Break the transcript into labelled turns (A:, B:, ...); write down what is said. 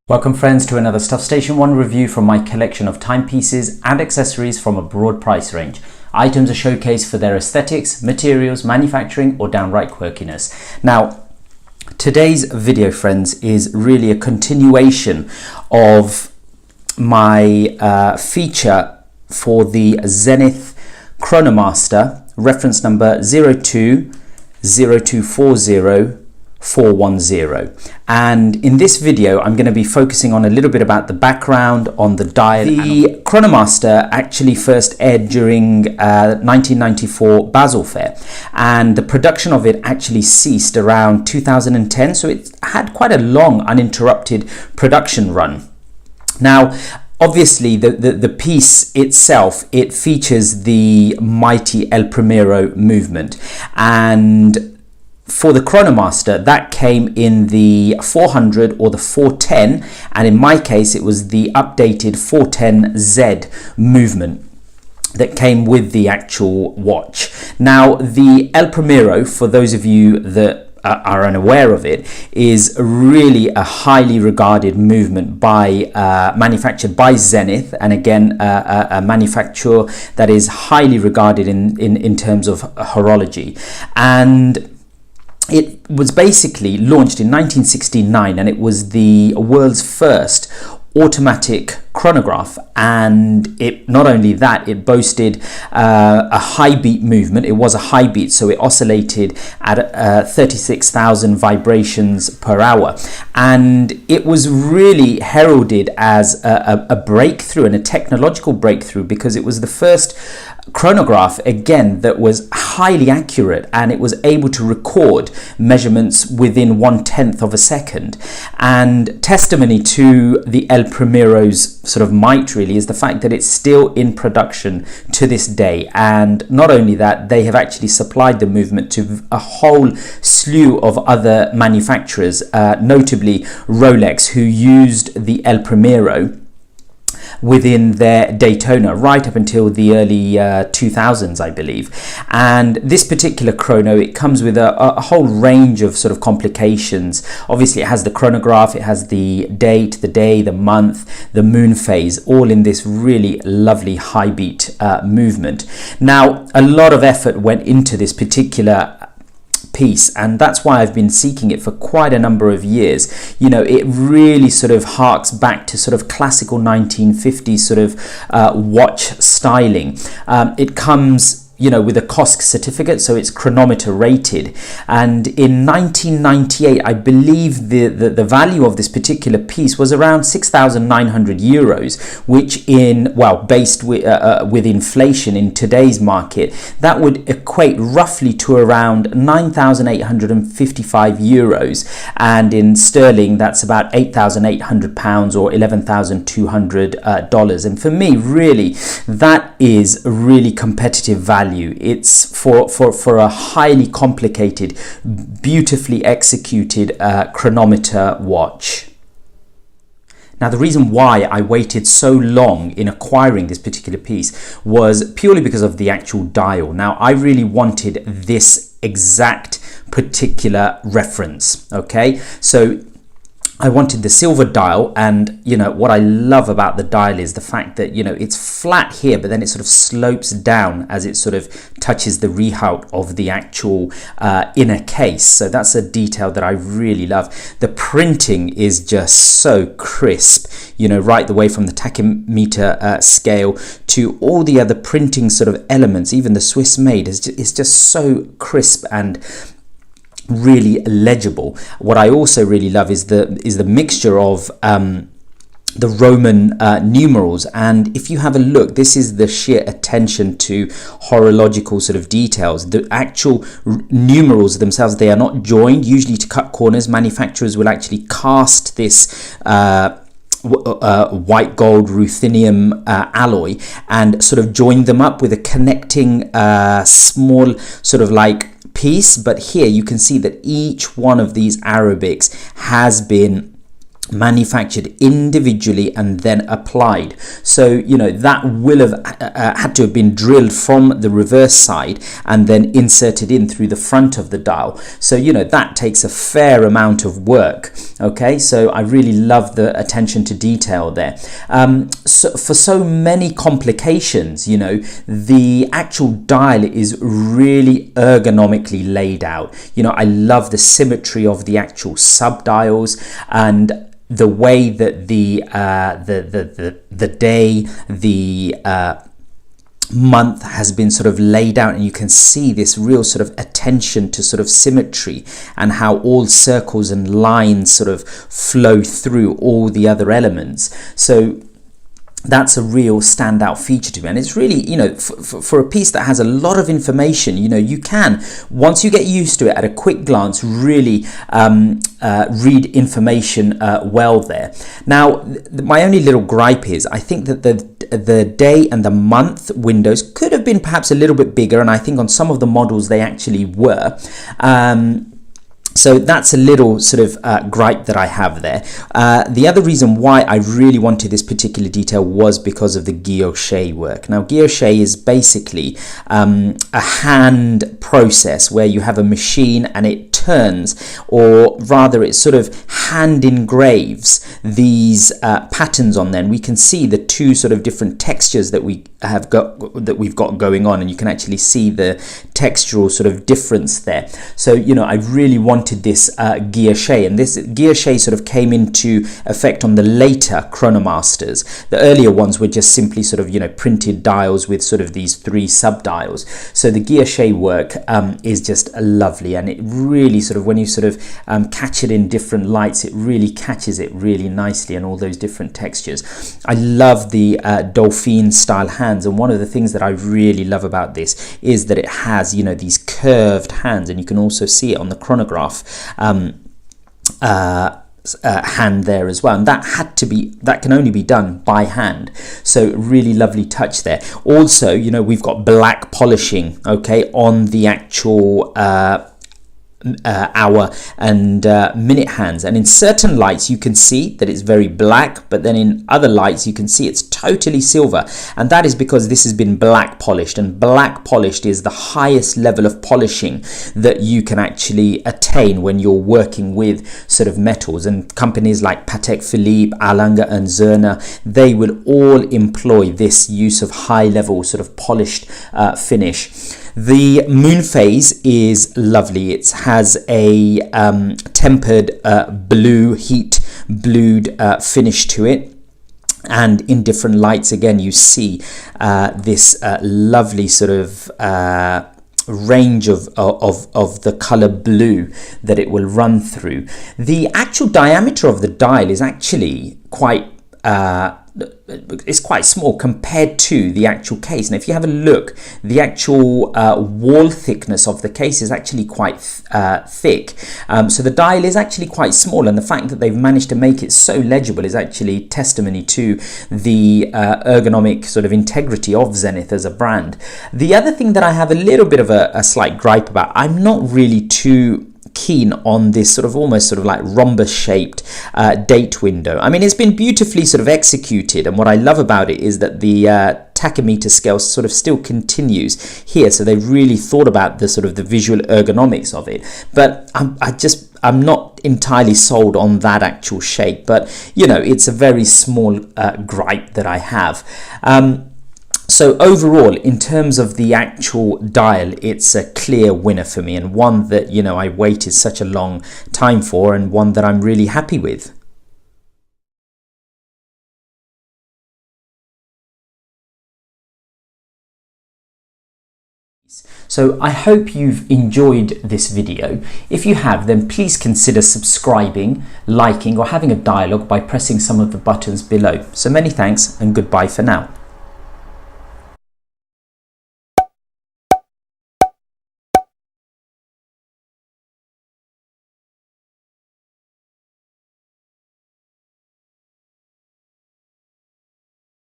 A: Welcome friends to another Stuff Station 1 review from my collection of timepieces and accessories from a broad price range. Items are showcased for their aesthetics, materials, manufacturing or downright quirkiness. Now, today's video friends is really a continuation of my feature for the Zenith Chronomaster, reference number 020240 410, and in this video I'm going to be focusing on a little bit about the background on the dial. The Chronomaster actually first aired during 1994 Basel Fair, and the production of it actually ceased around 2010, so it had quite a long uninterrupted production run. Now obviously the piece itself, it features the mighty El Primero movement, and for the Chronomaster, that came in the 400 or the 410, and in my case it was the updated 410Z movement that came with the actual watch. Now the El Primero, for those of you that are unaware of it, is really a highly regarded movement by manufactured by Zenith, and again a manufacturer that is highly regarded in terms of horology. And it was basically launched in 1969, and it was the world's first automatic chronograph, and it not only that, it boasted a high beat movement. It was a high beat, so it oscillated at 36,000 vibrations per hour, and it was really heralded as a breakthrough and a technological breakthrough, because it was the first chronograph again that was highly accurate, and it was able to record measurements within 1/10 of a second. And testimony to the El Primero's sort of might really is the fact that it's still in production to this day, and not only that, they have actually supplied the movement to a whole slew of other manufacturers, notably Rolex, who used the El Primero within their Daytona right up until the early 2000s, I believe. And this particular chrono, it comes with a whole range of sort of complications. Obviously it has the chronograph, it has the date, the day, the month, the moon phase, all in this really lovely high beat movement. Now a lot of effort went into this particular piece, and that's why I've been seeking it for quite a number of years. You know, it really sort of harks back to sort of classical 1950s sort of watch styling. It comes, you know, with a COSC certificate, so it's chronometer rated, and in 1998 I believe the value of this particular piece was around 6,900 euros, which in, well, based with inflation in today's market, that would equate roughly to around 9,855 euros, and in sterling that's about 8,800 pounds or $11,200. And for me, really, that is a really competitive value. It's for a highly complicated, beautifully executed chronometer watch. Now, the reason why I waited so long in acquiring this particular piece was purely because of the actual dial. Now, I really wanted this exact particular reference, okay? So I wanted the silver dial, and you know what I love about the dial is the fact that, you know, it's flat here, but then it sort of slopes down as it sort of touches the rehaut of the actual inner case. So that's a detail that I really love. The printing is just so crisp, you know, right the way from the tachymeter scale to all the other printing sort of elements. Even the Swiss made is just so crisp and really legible. What I also really love is the mixture of the Roman numerals, and if you have a look, this is the sheer attention to horological sort of details. The actual numerals themselves, they are not joined, usually to cut corners. Manufacturers will actually cast this white gold ruthenium alloy and sort of join them up with a connecting small sort of like piece. But here you can see that each one of these Arabics has been manufactured individually and then applied. So you know that will have had to have been drilled from the reverse side and then inserted in through the front of the dial. So you know that takes a fair amount of work. Okay, so I really love the attention to detail there. So for so many complications, you know, the actual dial is really ergonomically laid out. You know, I love the symmetry of the actual sub dials and the way that the day, the month has been sort of laid out, and you can see this real sort of attention to sort of symmetry and how all circles and lines sort of flow through all the other elements. So that's a real standout feature to me, and it's really, you know, for a piece that has a lot of information, you know, you can, once you get used to it, at a quick glance really read information well there. Now my only little gripe is I think that the day and the month windows could have been perhaps a little bit bigger, and I think on some of the models they actually were. So that's a little sort of gripe that I have there. The other reason why I really wanted this particular detail was because of the guilloche work. Now guilloche is basically a hand process where you have a machine and it turns, or rather it sort of hand engraves these patterns on there, and we can see the two sort of different textures that we've got going on, and you can actually see the textural sort of difference there. So you know, I really wanted this guilloche, and this guilloche sort of came into effect on the later Chronomasters. The earlier ones were just simply sort of, you know, printed dials with sort of these 3 sub dials. So the guilloche work is just lovely, and it really sort of, when you sort of catch it in different lights, it really catches it really nicely, and all those different textures. I love the Dauphine style hands, and one of the things that I really love about this is that it has, you know, these curved hands, and you can also see it on the chronograph hand there as well, and that can only be done by hand. So really lovely touch there. Also, you know, we've got black polishing, okay, on the actual hour and minute hands, and in certain lights you can see that it's very black, but then in other lights you can see it's totally silver, and that is because this has been black polished, and black polished is the highest level of polishing that you can actually attain when you're working with sort of metals. And companies like Patek Philippe, Alanger and Zerner, they will all employ this use of high level sort of polished finish. The moon phase is lovely. It has a tempered blue, heat blued finish to it. And in different lights, again, you see this lovely sort of range of the color blue that it will run through. The actual diameter of the dial is actually quite small compared to the actual case, and if you have a look, the actual wall thickness of the case is actually quite thick, so the dial is actually quite small, and the fact that they've managed to make it so legible is actually testimony to the ergonomic sort of integrity of Zenith as a brand. The other thing that I have a little bit of a slight gripe about, I'm not really too keen on this sort of almost sort of like rhombus shaped date window. I mean, it's been beautifully sort of executed, and what I love about it is that the tachymeter scale sort of still continues here, so they've really thought about the sort of the visual ergonomics of it, but I'm not entirely sold on that actual shape. But you know, it's a very small gripe that I have. So overall, in terms of the actual dial, it's a clear winner for me, and one that, you know, I waited such a long time for, and one that I'm really happy with. So I hope you've enjoyed this video. If you have, then please consider subscribing, liking, or having a dialogue by pressing some of the buttons below. So many thanks, and goodbye for now.